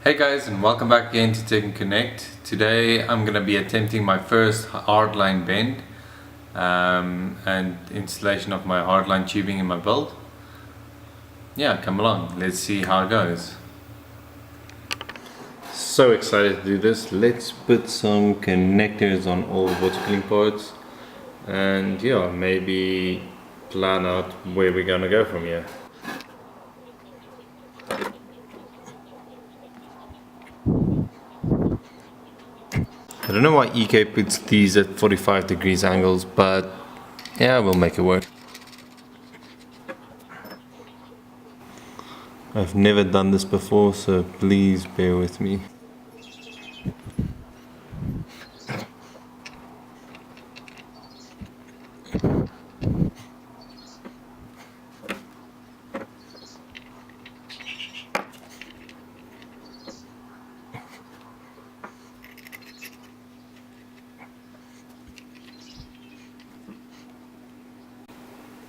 Hey guys, and welcome back again to Take and Connect. Today I'm going to be attempting my first hardline bend and installation of my hardline tubing in my build. Yeah, come along, let's see how it goes. So excited to do this. Let's put some connectors on all water cooling parts and yeah, maybe plan out where we're going to go from here. I don't know why EK puts these at 45 degrees angles, but yeah, we'll make it work. I've never done this before, so please bear with me.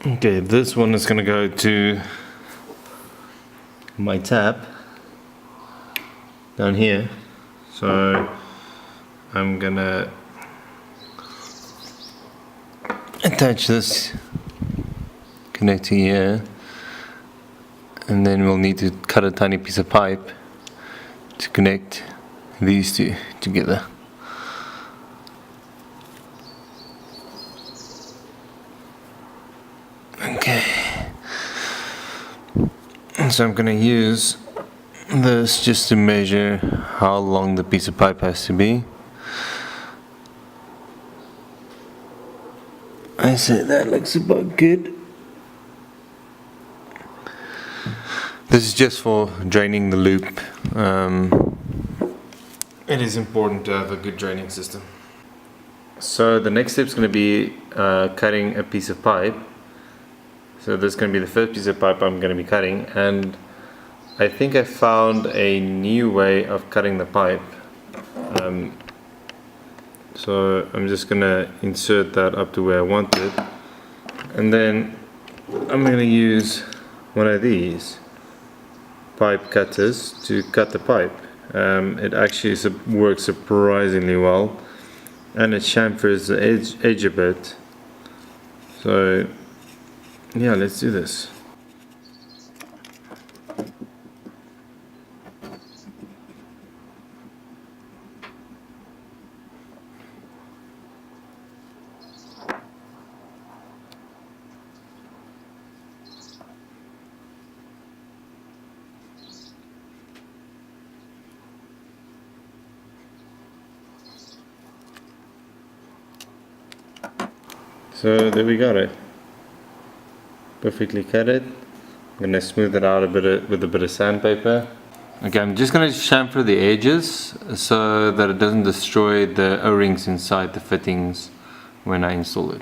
Okay, this one is going to go to my tap down here, so I'm going to attach this connector here, and then we'll need to cut a tiny piece of pipe to connect these two together. Okay, so I'm going to use this just to measure how long the piece of pipe has to be. I say that looks about good. This is just for draining the loop. It is important to have a good draining system. So the next step is going to be cutting a piece of pipe. So this is going to be the first piece of pipe I'm going to be cutting, and I think I found a new way of cutting the pipe. So I'm just going to insert that up to where I want it, and then I'm going to use one of these pipe cutters to cut the pipe. It actually works surprisingly well, and it chamfers the edge a bit. So yeah, let's do this. So there we got it. Perfectly cut it. I'm going to smooth it out with a bit of sandpaper. Okay, I'm just going to chamfer the edges so that it doesn't destroy the O-rings inside the fittings when I install it.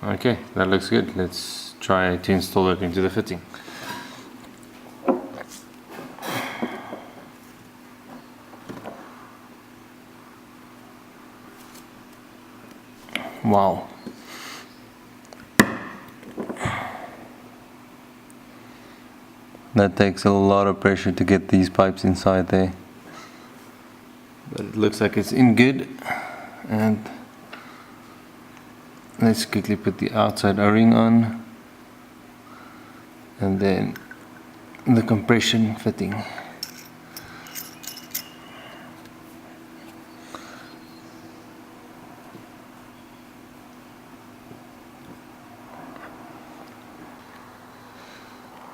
Okay, that looks good. Let's try to install it into the fitting. Wow. That takes a lot of pressure to get these pipes inside there. But it looks like it's in good, and let's quickly put the outside O-ring on, and then the compression fitting.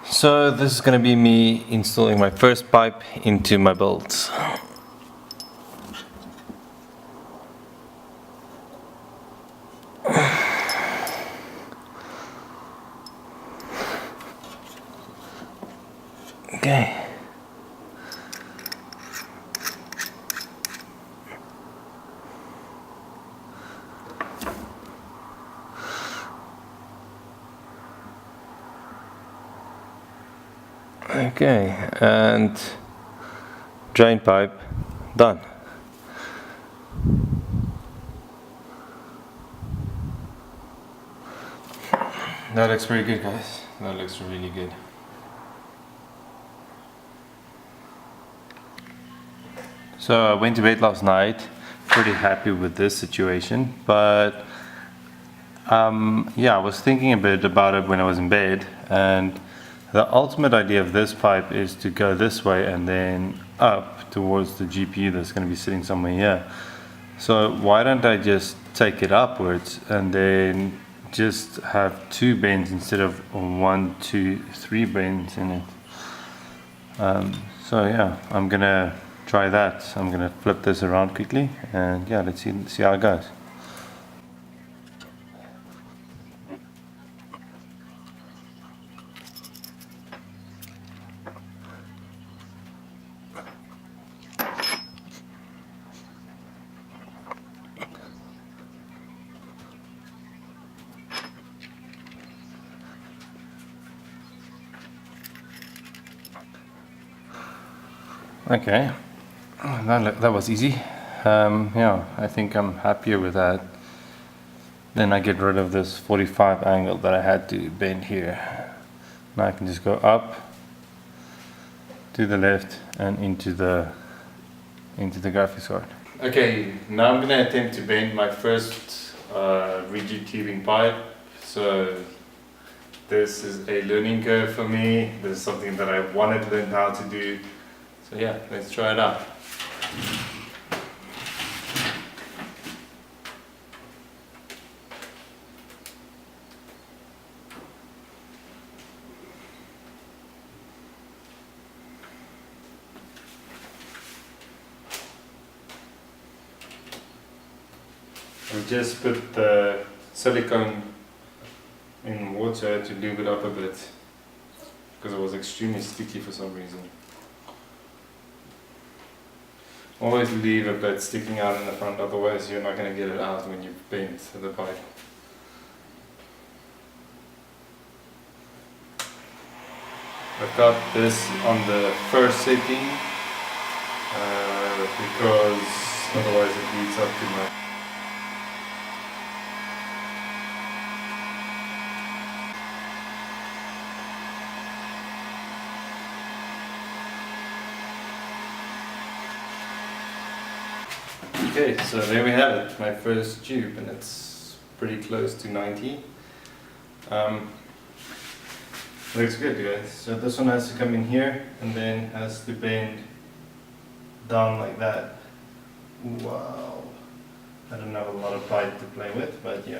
So this is going to be me installing my first pipe into my bolts. Okay. Okay, and drain pipe done. That looks pretty good, guys. That looks really good. So I went to bed last night, pretty happy with this situation, but yeah, I was thinking a bit about it when I was in bed, and the ultimate idea of this pipe is to go this way and then up towards the GPU that's going to be sitting somewhere here. So why don't I just take it upwards and then just have 2 bends instead of 1, 2, 3 bends in it. So yeah, I'm gonna try that. I'm gonna flip this around quickly, and yeah, let's see how it goes. Okay, that was easy. Yeah, I think I'm happier with that. Then I get rid of this 45 angle that I had to bend here. Now I can just go up, to the left, and into the graphics card. Okay, now I'm gonna attempt to bend my first rigid tubing pipe. So this is a learning curve for me. This is something that I wanted to learn how to do. So yeah, let's try it out. I just put the silicone in water to lube it up a bit because it was extremely sticky for some reason. Always leave a bit sticking out in the front, otherwise you're not going to get it out when you bend the pipe. I've got this on the first setting because otherwise it heats up too much. Okay, so there we have it, my first tube, and it's pretty close to 90. Looks good, guys. So this one has to come in here and then has to bend down like that. Wow. I don't have a lot of pipe to play with, but yeah.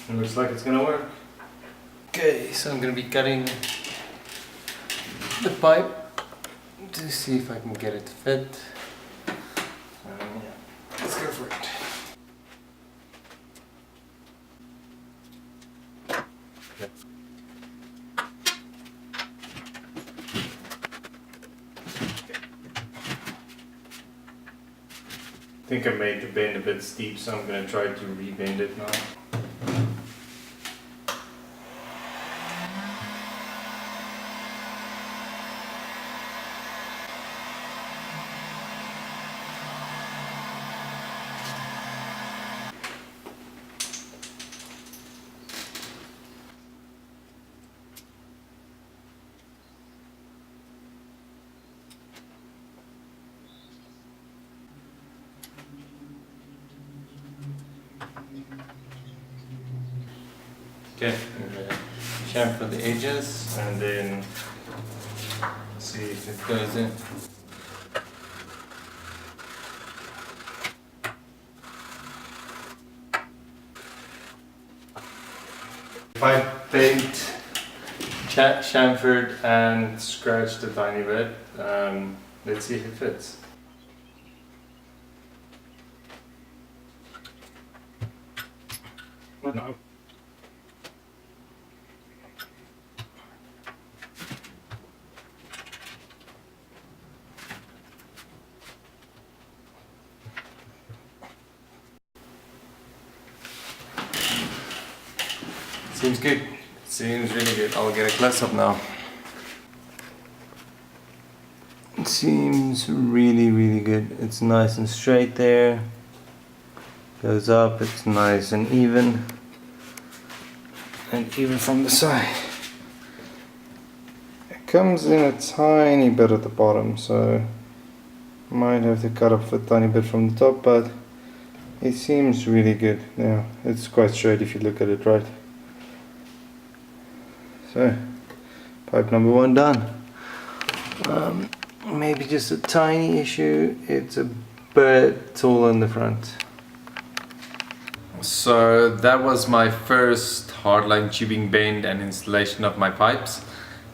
It looks like it's gonna work. Okay, so I'm gonna be cutting the pipe to see if I can get it to fit. Yeah, let's go for it. I think I made the bend a bit steep, so I'm gonna try to re-bend it now. Okay, I'm gonna chamfer the edges and then see if it goes in. If I bent chamfered and scratched a tiny bit. Let's see if it fits. No. Seems good. Seems really good. I'll get a close up now. It seems really good. It's nice and straight there. Goes up, it's nice and even. And even from the side. It comes in a tiny bit at the bottom, so might have to cut off a tiny bit from the top, but it seems really good. Now, it's quite straight if you look at it right. So, pipe number 1 done. Maybe just a tiny issue, it's a bit tall in the front. So that was my first hardline tubing bend and installation of my pipes.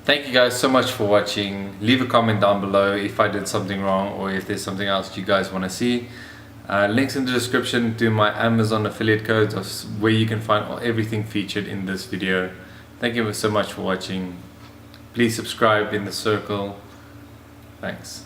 Thank you guys so much for watching. Leave a comment down below if I did something wrong or if there's something else you guys want to see. Links in the description to my Amazon affiliate codes of where you can find everything featured in this video. Thank you so much for watching. Please subscribe in the circle. Thanks.